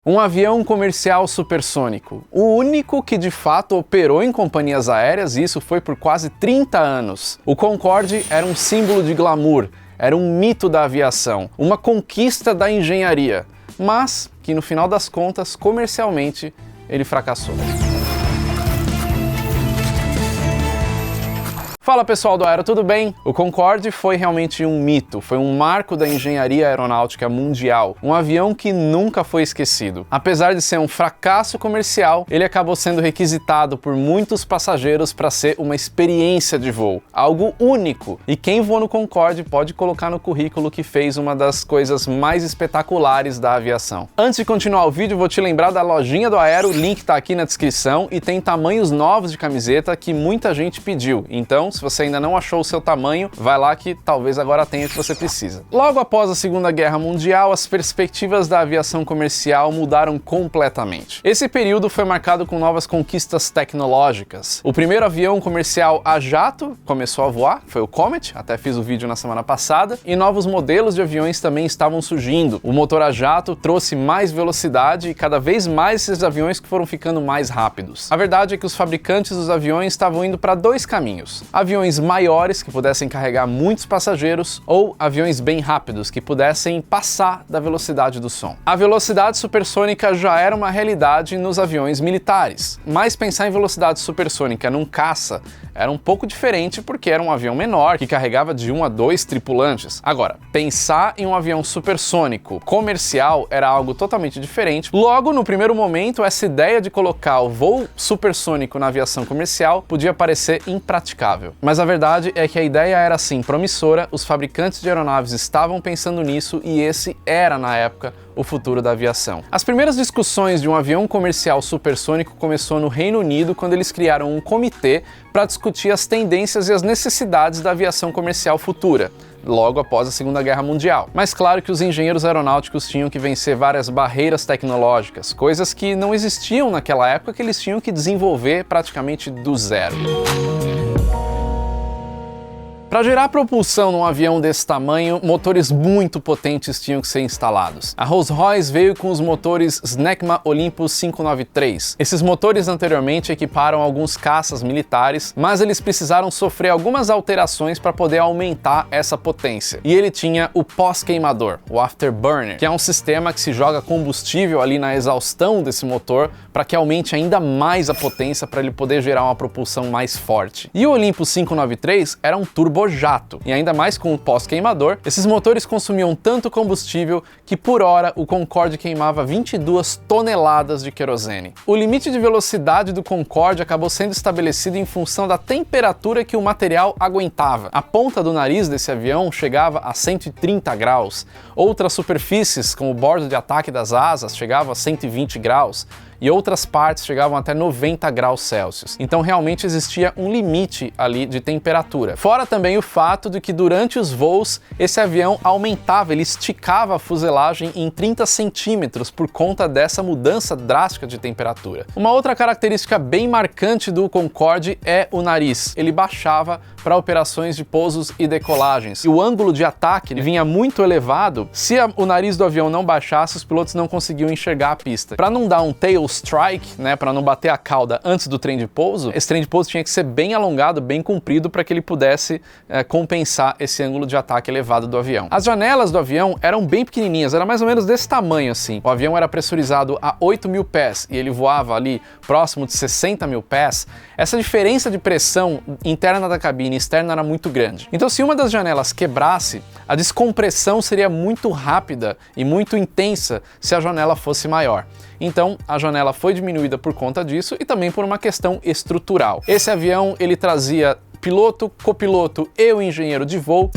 Um avião comercial supersônico, o único que de fato operou em companhias aéreas, e isso foi por quase 30 anos. O Concorde era um símbolo de glamour, era um mito da aviação, uma conquista da engenharia, mas que no final das contas, comercialmente, ele fracassou. Fala pessoal do Aero, tudo bem? O Concorde foi realmente um mito, foi um marco da engenharia aeronáutica mundial, um avião que nunca foi esquecido. Apesar de ser um fracasso comercial, ele acabou sendo requisitado por muitos passageiros para ser uma experiência de voo, algo único. E quem voa no Concorde pode colocar no currículo que fez uma das coisas mais espetaculares da aviação. Antes de continuar o vídeo, vou te lembrar da lojinha do Aero, o link tá aqui na descrição e tem tamanhos novos de camiseta que muita gente pediu, então se você ainda não achou o seu tamanho, vai lá que talvez agora tenha o que você precisa. Logo após a Segunda Guerra Mundial, as perspectivas da aviação comercial mudaram completamente. Esse período foi marcado com novas conquistas tecnológicas. O primeiro avião comercial a jato começou a voar, foi o Comet, até fiz o vídeo na semana passada, e novos modelos de aviões também estavam surgindo. O motor a jato trouxe mais velocidade e cada vez mais esses aviões que foram ficando mais rápidos. A verdade é que os fabricantes dos aviões estavam indo para dois caminhos: aviões maiores que pudessem carregar muitos passageiros ou aviões bem rápidos que pudessem passar da velocidade do som. A velocidade supersônica já era uma realidade nos aviões militares, mas pensar em velocidade supersônica num caça era um pouco diferente porque era um avião menor que carregava de 1 a 2 tripulantes. Agora, pensar em um avião supersônico comercial era algo totalmente diferente. Logo, no primeiro momento, essa ideia de colocar o voo supersônico na aviação comercial podia parecer impraticável. Mas a verdade é que a ideia era sim promissora, os fabricantes de aeronaves estavam pensando nisso e esse era, na época, o futuro da aviação. As primeiras discussões de um avião comercial supersônico começou no Reino Unido quando eles criaram um comitê para discutir as tendências e as necessidades da aviação comercial futura, logo após a Segunda Guerra Mundial. Mas claro que os engenheiros aeronáuticos tinham que vencer várias barreiras tecnológicas, coisas que não existiam naquela época que eles tinham que desenvolver praticamente do zero. Para gerar propulsão num avião desse tamanho, motores muito potentes tinham que ser instalados. A Rolls-Royce veio com os motores Snecma Olympus 593. Esses motores anteriormente equiparam alguns caças militares, mas eles precisaram sofrer algumas alterações para poder aumentar essa potência. E ele tinha o pós-queimador, o afterburner, que é um sistema que se joga combustível ali na exaustão desse motor para que aumente ainda mais a potência para ele poder gerar uma propulsão mais forte. E o Olympus 593 era um turbojato, e ainda mais com o pós-queimador, esses motores consumiam tanto combustível que por hora o Concorde queimava 22 toneladas de querosene. O limite de velocidade do Concorde acabou sendo estabelecido em função da temperatura que o material aguentava. A ponta do nariz desse avião chegava a 130 graus, outras superfícies, como o bordo de ataque das asas, chegavam a 120 graus, e outras partes chegavam até 90 graus Celsius. Então realmente existia um limite ali de temperatura. Fora também o fato de que durante os voos esse avião aumentava, ele esticava a fuselagem em 30 centímetros por conta dessa mudança drástica de temperatura. Uma outra característica bem marcante do Concorde é o nariz. Ele baixava para operações de pousos e decolagens. E o ângulo de ataque vinha muito elevado. Se o nariz do avião não baixasse, os pilotos não conseguiam enxergar a pista. Para não dar um tail strike, né, para não bater a cauda antes do trem de pouso, esse trem de pouso tinha que ser bem alongado, bem comprido para que ele pudesse compensar esse ângulo de ataque elevado do avião. As janelas do avião eram bem pequenininhas, era mais ou menos desse tamanho assim. O avião era pressurizado a 8.000 pés e ele voava ali próximo de 60.000 pés. Essa diferença de pressão interna da cabine e externa era muito grande. Então se uma das janelas quebrasse, a descompressão seria muito rápida e muito intensa se a janela fosse maior. Então a janela foi diminuída por conta disso e também por uma questão estrutural. Esse avião ele trazia piloto, copiloto e o engenheiro de voo.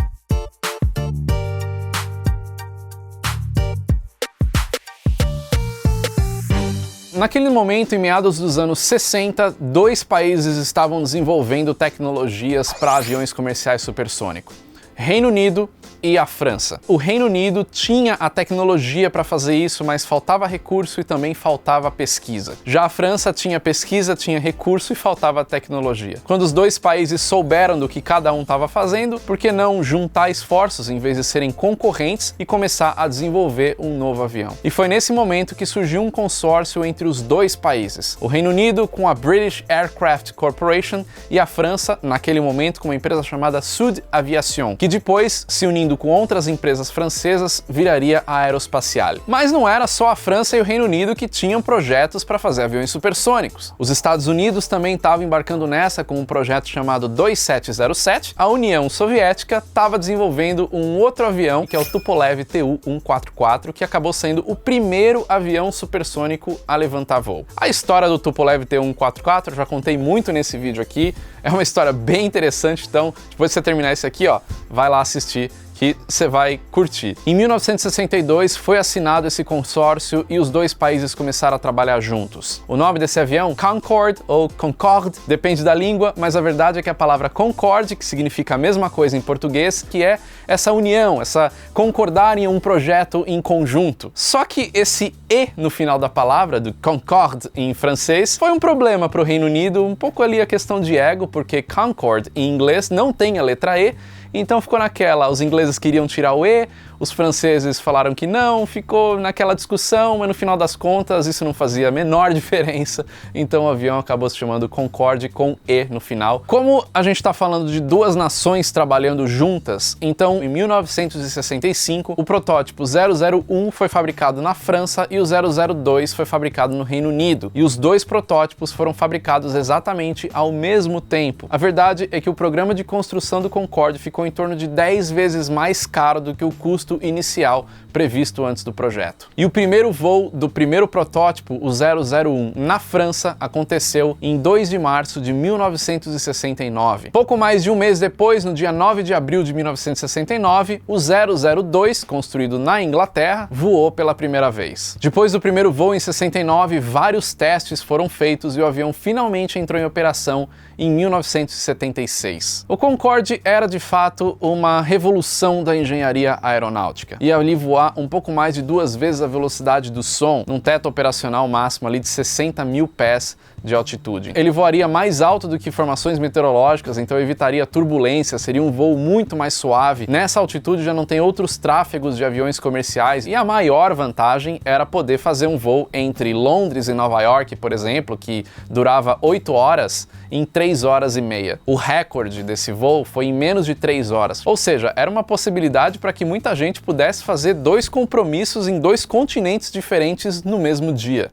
Naquele momento, em meados dos anos 60, dois países estavam desenvolvendo tecnologias para aviões comerciais supersônicos: Reino Unido e a França. O Reino Unido tinha a tecnologia para fazer isso, mas faltava recurso e também faltava pesquisa. Já a França tinha pesquisa, tinha recurso e faltava tecnologia. Quando os dois países souberam do que cada um estava fazendo, por que não juntar esforços em vez de serem concorrentes e começar a desenvolver um novo avião? E foi nesse momento que surgiu um consórcio entre os dois países. O Reino Unido com a British Aircraft Corporation e a França, naquele momento, com uma empresa chamada Sud Aviation, que depois, se unindo com outras empresas francesas, viraria a Aerospatiale. Mas não era só a França e o Reino Unido que tinham projetos para fazer aviões supersônicos. Os Estados Unidos também estavam embarcando nessa com um projeto chamado 2707. A União Soviética estava desenvolvendo um outro avião, que é o Tupolev Tu-144, que acabou sendo o primeiro avião supersônico a levantar voo. A história do Tupolev Tu-144 eu já contei muito nesse vídeo aqui, é uma história bem interessante, então depois de você terminar esse aqui, ó, vai lá assistir que você vai curtir. Em 1962 foi assinado esse consórcio e os dois países começaram a trabalhar juntos. O nome desse avião, Concorde ou Concorde, depende da língua, mas a verdade é que a palavra Concorde, que significa a mesma coisa em português, que é essa união, essa concordar em um projeto em conjunto. Só que esse E no final da palavra, do Concorde em francês, foi um problema para o Reino Unido, um pouco ali a questão de ego, porque Concorde em inglês não tem a letra E, então ficou naquela, os ingleses queriam tirar o E, os franceses falaram que não, ficou naquela discussão, mas no final das contas isso não fazia a menor diferença, então o avião acabou se chamando Concorde com E no final. Como a gente está falando de duas nações trabalhando juntas, então em 1965 o protótipo 001 foi fabricado na França e o 002 foi fabricado no Reino Unido, e os dois protótipos foram fabricados exatamente ao mesmo tempo. A verdade é que o programa de construção do Concorde ficou em torno de 10 vezes mais caro do que o custo inicial previsto antes do projeto. E o primeiro voo do primeiro protótipo, o 001, na França, aconteceu em 2 de março de 1969. Pouco mais de um mês depois, no dia 9 de abril de 1969, o 002, construído na Inglaterra, voou pela primeira vez. Depois do primeiro voo em 69, vários testes foram feitos e o avião finalmente entrou em operação em 1976. O Concorde era de fato uma revolução da engenharia aeronáutica. Ia ali voar um pouco mais de 2 vezes a velocidade do som, num teto operacional máximo ali de 60 mil pés de altitude. Ele voaria mais alto do que formações meteorológicas, então evitaria turbulência, seria um voo muito mais suave. Nessa altitude já não tem outros tráfegos de aviões comerciais e a maior vantagem era poder fazer um voo entre Londres e Nova York, por exemplo, que durava 8 horas, em 3 horas e meia. O recorde desse voo foi em menos de 3 horas, ou seja, era uma possibilidade para que muita gente pudesse fazer 2 compromissos em 2 continentes diferentes no mesmo dia.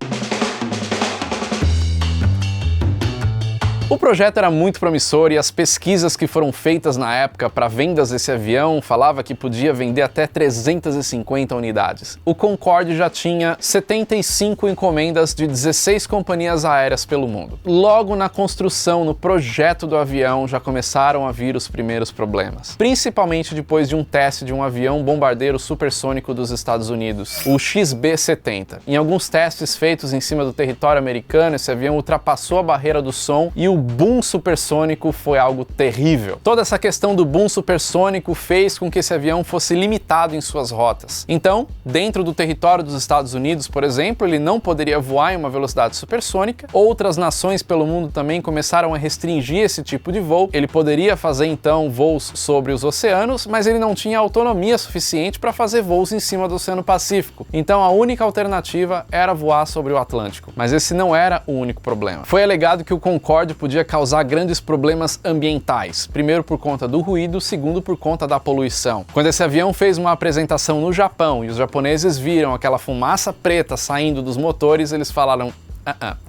O projeto era muito promissor e as pesquisas que foram feitas na época para vendas desse avião falava que podia vender até 350 unidades. O Concorde já tinha 75 encomendas de 16 companhias aéreas pelo mundo. Logo na construção, no projeto do avião, já começaram a vir os primeiros problemas. Principalmente depois de um teste de um avião bombardeiro supersônico dos Estados Unidos, o XB-70. Em alguns testes feitos em cima do território americano, esse avião ultrapassou a barreira do som e o boom supersônico foi algo terrível. Toda essa questão do boom supersônico fez com que esse avião fosse limitado em suas rotas. Então, dentro do território dos Estados Unidos, por exemplo, ele não poderia voar em uma velocidade supersônica. Outras nações pelo mundo também começaram a restringir esse tipo de voo. Ele poderia fazer então voos sobre os oceanos, mas ele não tinha autonomia suficiente para fazer voos em cima do Oceano Pacífico. Então a única alternativa era voar sobre o Atlântico. Mas esse não era o único problema. Foi alegado que o Concorde podia causar grandes problemas ambientais, primeiro por conta do ruído, segundo por conta da poluição. Quando esse avião fez uma apresentação no Japão e os japoneses viram aquela fumaça preta saindo dos motores, eles falaram: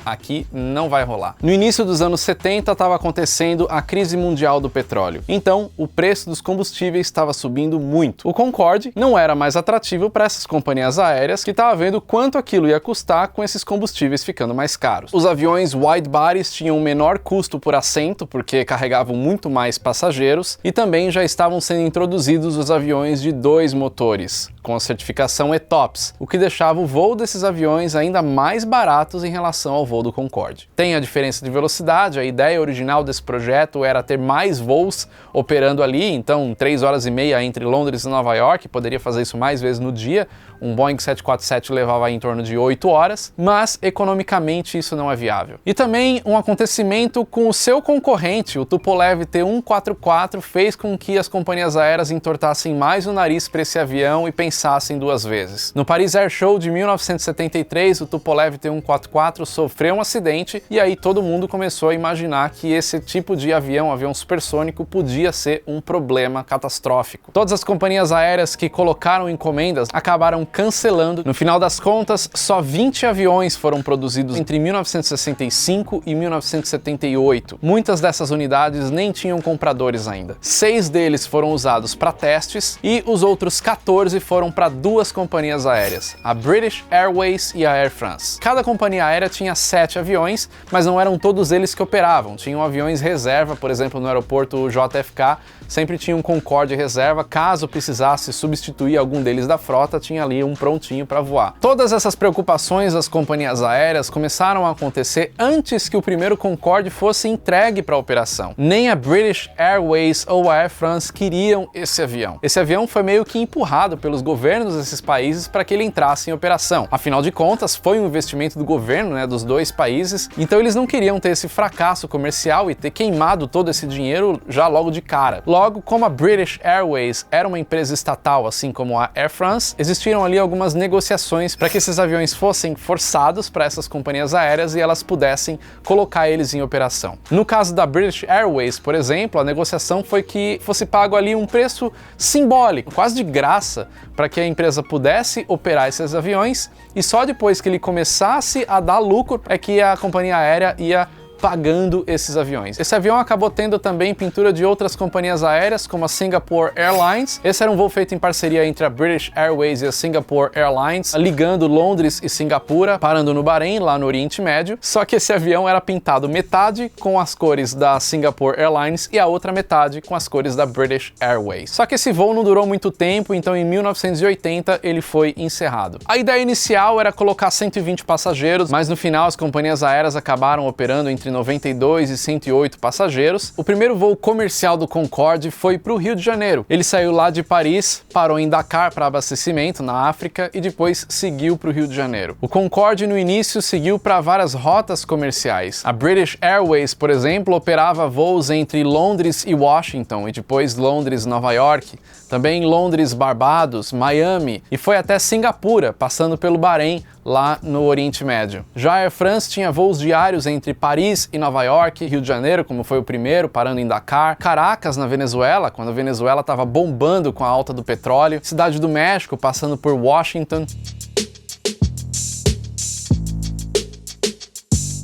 aqui não vai rolar. No início dos anos 70 estava acontecendo a crise mundial do petróleo. Então, o preço dos combustíveis estava subindo muito. O Concorde não era mais atrativo para essas companhias aéreas que estavam vendo quanto aquilo ia custar com esses combustíveis ficando mais caros. Os aviões wide bodies tinham um menor custo por assento porque carregavam muito mais passageiros e também já estavam sendo introduzidos os aviões de 2 motores, com a certificação ETOPS, o que deixava o voo desses aviões ainda mais baratos em relação ao voo do Concorde. Tem a diferença de velocidade, a ideia original desse projeto era ter mais voos operando ali, então 3 horas e meia entre Londres e Nova York, poderia fazer isso mais vezes no dia, um Boeing 747 levava em torno de 8 horas, mas economicamente isso não é viável. E também um acontecimento com o seu concorrente, o Tupolev Tu-144, fez com que as companhias aéreas entortassem mais o nariz para esse avião e pensassem duas vezes. No Paris Air Show de 1973, o Tupolev Tu-144 sofreu um acidente e aí todo mundo começou a imaginar que esse tipo de avião supersônico, podia ser um problema catastrófico. Todas as companhias aéreas que colocaram encomendas acabaram cancelando. No final das contas, só 20 aviões foram produzidos entre 1965 e 1978. Muitas dessas unidades nem tinham compradores ainda. 6 deles foram usados para testes e os outros 14 foram para 2 companhias aéreas, a British Airways e a Air France. Cada companhia aérea tinha 7 aviões, mas não eram todos eles que operavam. Tinham aviões reserva, por exemplo, no aeroporto JFK, sempre tinha um Concorde reserva, caso precisasse substituir algum deles da frota, tinha ali um prontinho para voar. Todas essas preocupações das companhias aéreas começaram a acontecer antes que o primeiro Concorde fosse entregue para a operação. Nem a British Airways ou a Air France queriam esse avião. Esse avião foi meio que empurrado pelos governos desses países para que ele entrasse em operação. Afinal de contas, foi um investimento do governo, dos 2 países, então eles não queriam ter esse fracasso comercial e ter queimado todo esse dinheiro já logo de cara. Logo, como a British Airways era uma empresa estatal, assim como a Air France, existiram ali algumas negociações para que esses aviões fossem forçados para essas companhias aéreas e elas pudessem colocar eles em operação. No caso da British Airways, por exemplo, a negociação foi que fosse pago ali um preço simbólico, quase de graça, para que a empresa pudesse operar esses aviões e só depois que ele começasse a dar lucro é que a companhia aérea ia pagando esses aviões. Esse avião acabou tendo também pintura de outras companhias aéreas, como a Singapore Airlines. Esse era um voo feito em parceria entre a British Airways e a Singapore Airlines, ligando Londres e Singapura, parando no Bahrein, lá no Oriente Médio. Só que esse avião era pintado metade com as cores da Singapore Airlines e a outra metade com as cores da British Airways. Só que esse voo não durou muito tempo, então em 1980 ele foi encerrado. A ideia inicial era colocar 120 passageiros, mas no final as companhias aéreas acabaram operando entre 92 e 108 passageiros. O primeiro voo comercial do Concorde foi para o Rio de Janeiro. Ele saiu lá de Paris, parou em Dakar para abastecimento na África e depois seguiu para o Rio de Janeiro. O Concorde no início seguiu para várias rotas comerciais. A British Airways, por exemplo, operava voos entre Londres e Washington e depois Londres, Nova York, também Londres, Barbados, Miami e foi até Singapura, passando pelo Bahrein, lá no Oriente Médio. Já a Air France tinha voos diários entre Paris e Nova York, Rio de Janeiro, como foi o primeiro, parando em Dakar, Caracas, na Venezuela, quando a Venezuela estava bombando com a alta do petróleo, Cidade do México, passando por Washington.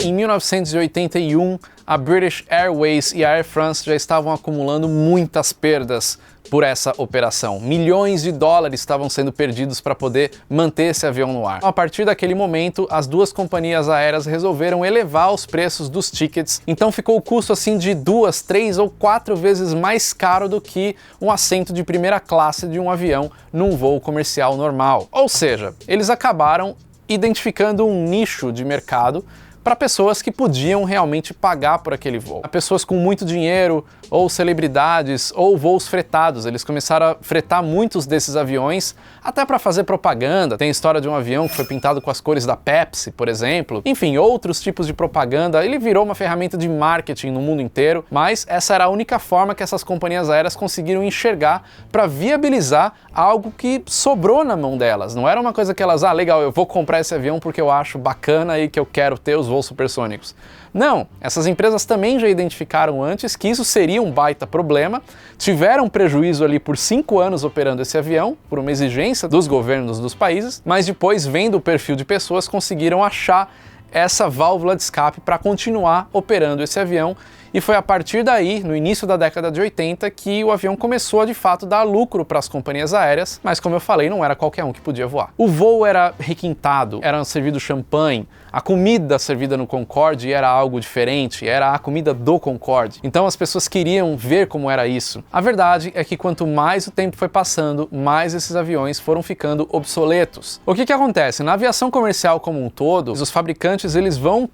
Em 1981, a British Airways e a Air France já estavam acumulando muitas perdas por essa operação. Milhões de dólares estavam sendo perdidos para poder manter esse avião no ar. A partir daquele momento, as 2 companhias aéreas resolveram elevar os preços dos tickets, então ficou o custo assim de 2, 3 ou 4 vezes mais caro do que um assento de primeira classe de um avião num voo comercial normal. Ou seja, eles acabaram identificando um nicho de mercado para pessoas que podiam realmente pagar por aquele voo. Pessoas com muito dinheiro, ou celebridades, ou voos fretados. Eles começaram a fretar muitos desses aviões, até para fazer propaganda. Tem a história de um avião que foi pintado com as cores da Pepsi, por exemplo. Enfim, outros tipos de propaganda. Ele virou uma ferramenta de marketing no mundo inteiro, mas essa era a única forma que essas companhias aéreas conseguiram enxergar para viabilizar algo que sobrou na mão delas. Não era uma coisa que elas, legal, eu vou comprar esse avião porque eu acho bacana e que eu quero ter os voos supersônicos. Não, essas empresas também já identificaram antes que isso seria um baita problema, tiveram prejuízo ali por 5 anos operando esse avião, por uma exigência dos governos dos países, mas depois, vendo o perfil de pessoas, conseguiram achar essa válvula de escape para continuar operando esse avião E foi a partir daí, no início da década de 80, que o avião começou a de fato dar lucro para as companhias aéreas, mas como eu falei, não era qualquer um que podia voar. O voo era requintado, era servido champanhe, a comida servida no Concorde era algo diferente, era a comida do Concorde. Então as pessoas queriam ver como era isso. A verdade é que quanto mais o tempo foi passando, mais esses aviões foram ficando obsoletos. O que acontece? Na aviação comercial como um todo, os fabricantes eles vão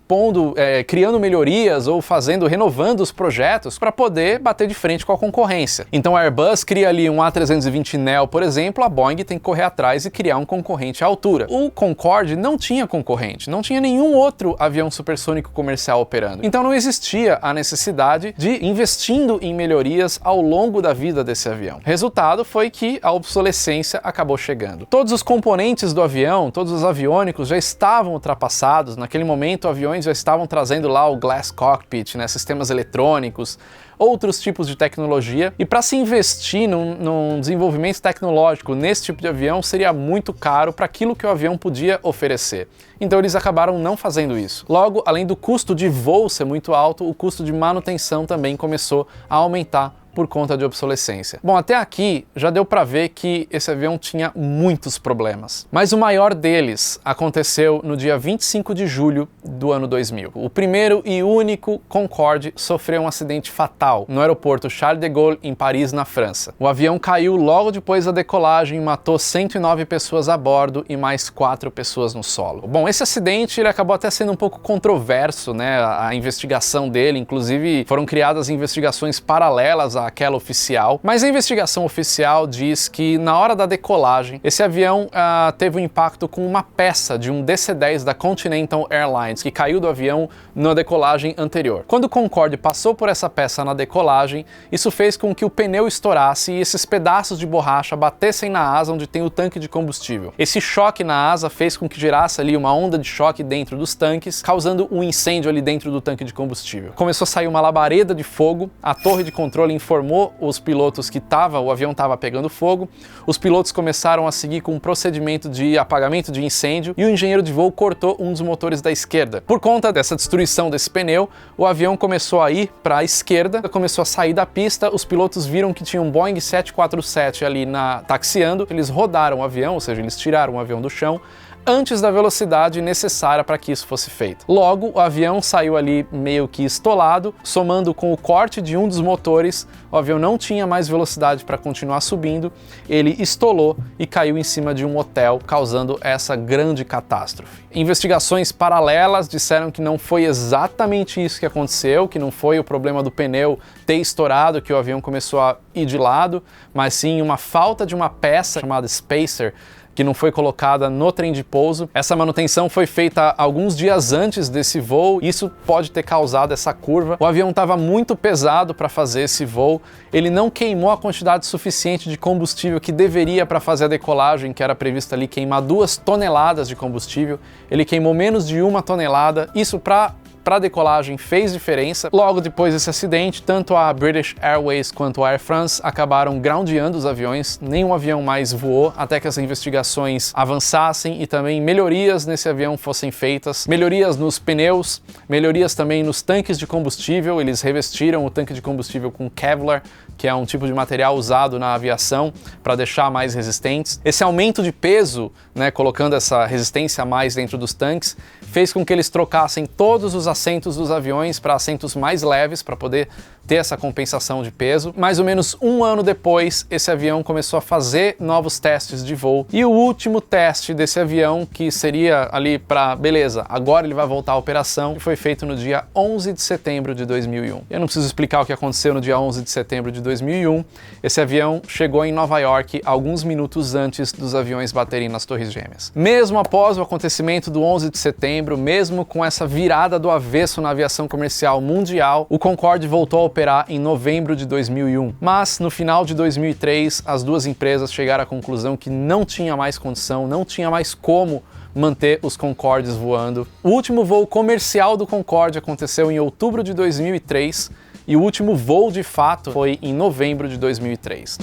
criando melhorias ou renovando os projetos para poder bater de frente com a concorrência. Então a Airbus cria ali um A320neo, por exemplo, a Boeing tem que correr atrás e criar um concorrente à altura. O Concorde não tinha concorrente, não tinha nenhum outro avião supersônico comercial operando. Então não existia a necessidade de investindo em melhorias ao longo da vida desse avião. Resultado foi que a obsolescência acabou chegando. Todos os componentes do avião, todos os aviônicos já estavam ultrapassados. Naquele momento, aviões já estavam trazendo lá o Glass Cockpit, né, sistemas eletrônicos, outros tipos de tecnologia, e para se investir num desenvolvimento tecnológico nesse tipo de avião seria muito caro para aquilo que o avião podia oferecer. Então eles acabaram não fazendo isso. Logo, além do custo de voo ser muito alto, o custo de manutenção também começou a aumentar por conta de obsolescência. Bom, até aqui já deu para ver que esse avião tinha muitos problemas. Mas o maior deles aconteceu no dia 25 de julho do ano 2000. O primeiro e único Concorde sofreu um acidente fatal no aeroporto Charles de Gaulle, em Paris, na França. O avião caiu logo depois da decolagem, matou 109 pessoas a bordo e mais 4 pessoas no solo. Bom, esse acidente ele acabou até sendo um pouco controverso, né? A investigação dele, inclusive foram criadas investigações paralelas àquela oficial, mas a investigação oficial diz que na hora da decolagem, esse avião teve um impacto com uma peça de um DC-10 da Continental Airlines, que caiu do avião na decolagem anterior. Quando o Concorde passou por essa peça na decolagem, isso fez com que o pneu estourasse e esses pedaços de borracha batessem na asa onde tem o tanque de combustível. Esse choque na asa fez com que gerasse ali uma onda de choque dentro dos tanques, causando um incêndio ali dentro do tanque de combustível. Começou a sair uma labareda de fogo, a torre de controle informou os pilotos que o avião estava pegando fogo, os pilotos começaram a seguir com um procedimento de apagamento de incêndio e o engenheiro de voo cortou um dos motores da esquerda. Por conta dessa destruição desse pneu, o avião começou a ir para a esquerda, começou a sair da pista, os pilotos viram que tinha um Boeing 747 ali taxiando, eles rodaram o avião, ou seja, eles tiraram o avião do chão, antes da velocidade necessária para que isso fosse feito. Logo, o avião saiu ali meio que estolado, somando com o corte de um dos motores, o avião não tinha mais velocidade para continuar subindo, ele estolou e caiu em cima de um hotel, causando essa grande catástrofe. Investigações paralelas disseram que não foi exatamente isso que aconteceu, que não foi o problema do pneu ter estourado que o avião começou a ir de lado, mas sim uma falta de uma peça chamada spacer, que não foi colocada no trem de pouso. Essa manutenção foi feita alguns dias antes desse voo, isso pode ter causado essa curva. O avião estava muito pesado para fazer esse voo, ele não queimou a quantidade suficiente de combustível que deveria para fazer a decolagem, que era prevista ali queimar 2 toneladas de combustível, ele queimou menos de 1 tonelada, isso para a decolagem fez diferença. Logo depois desse acidente, tanto a British Airways quanto a Air France acabaram groundeando os aviões, nenhum avião mais voou até que as investigações avançassem e também melhorias nesse avião fossem feitas, melhorias nos pneus, melhorias também nos tanques de combustível, eles revestiram o tanque de combustível com Kevlar, que é um tipo de material usado na aviação para deixar mais resistentes. Esse aumento de peso, né, colocando essa resistência a mais dentro dos tanques, fez com que eles trocassem todos os assentos dos aviões para assentos mais leves, para poder ter essa compensação de peso. Mais ou menos 1 ano depois, esse avião começou a fazer novos testes de voo, e o último teste desse avião, que seria ali para, beleza, agora ele vai voltar à operação, foi feito no dia 11 de setembro de 2001. Eu não preciso explicar o que aconteceu no dia 11 de setembro de 2001, esse avião chegou em Nova York alguns minutos antes dos aviões baterem nas Torres Gêmeas. Mesmo após o acontecimento do 11 de setembro, mesmo com essa virada do avesso na aviação comercial mundial, o Concorde voltou a operar em novembro de 2001. Mas no final de 2003, as duas empresas chegaram à conclusão que não tinha mais condição, não tinha mais como manter os Concordes voando. O último voo comercial do Concorde aconteceu em outubro de 2003 e o último voo de fato foi em novembro de 2003.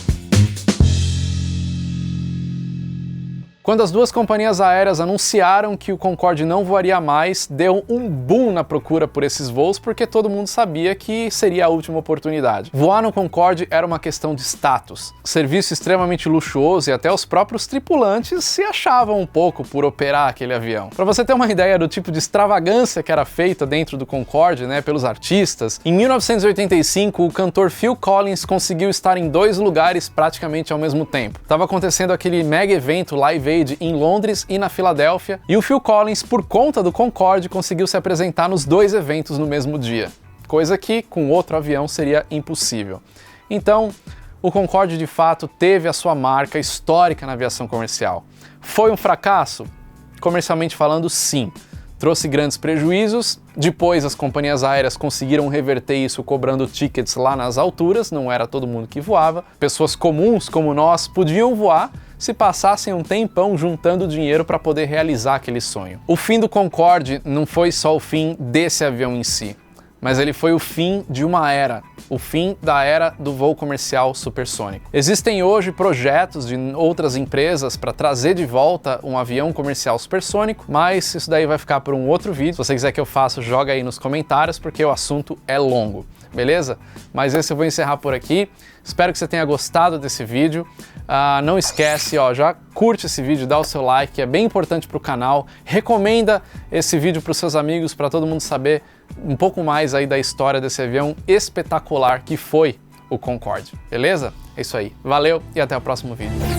Quando as duas companhias aéreas anunciaram que o Concorde não voaria mais, deu um boom na procura por esses voos, porque todo mundo sabia que seria a última oportunidade. Voar no Concorde era uma questão de status, serviço extremamente luxuoso, e até os próprios tripulantes se achavam um pouco por operar aquele avião. Para você ter uma ideia do tipo de extravagância que era feita dentro do Concorde, né, pelos artistas, em 1985 o cantor Phil Collins conseguiu estar em 2 lugares praticamente ao mesmo tempo. Estava acontecendo aquele mega evento Live Aid em Londres e na Filadélfia, e o Phil Collins, por conta do Concorde, conseguiu se apresentar nos 2 eventos no mesmo dia, coisa que com outro avião seria impossível. Então, o Concorde de fato teve a sua marca histórica na aviação comercial. Foi um fracasso? Comercialmente falando, sim. Trouxe grandes prejuízos, depois as companhias aéreas conseguiram reverter isso cobrando tickets lá nas alturas, não era todo mundo que voava. Pessoas comuns como nós podiam voar se passassem um tempão juntando dinheiro para poder realizar aquele sonho. O fim do Concorde não foi só o fim desse avião em si, mas ele foi o fim de uma era, o fim da era do voo comercial supersônico. Existem hoje projetos de outras empresas para trazer de volta um avião comercial supersônico, mas isso daí vai ficar por um outro vídeo. Se você quiser que eu faça, joga aí nos comentários, porque o assunto é longo, beleza? Mas esse eu vou encerrar por aqui. Espero que você tenha gostado desse vídeo. Não esquece, já curte esse vídeo, dá o seu like, que é bem importante para o canal. Recomenda esse vídeo para os seus amigos, para todo mundo saber um pouco mais aí da história desse avião espetacular que foi o Concorde, beleza? É isso aí. Valeu e até o próximo vídeo.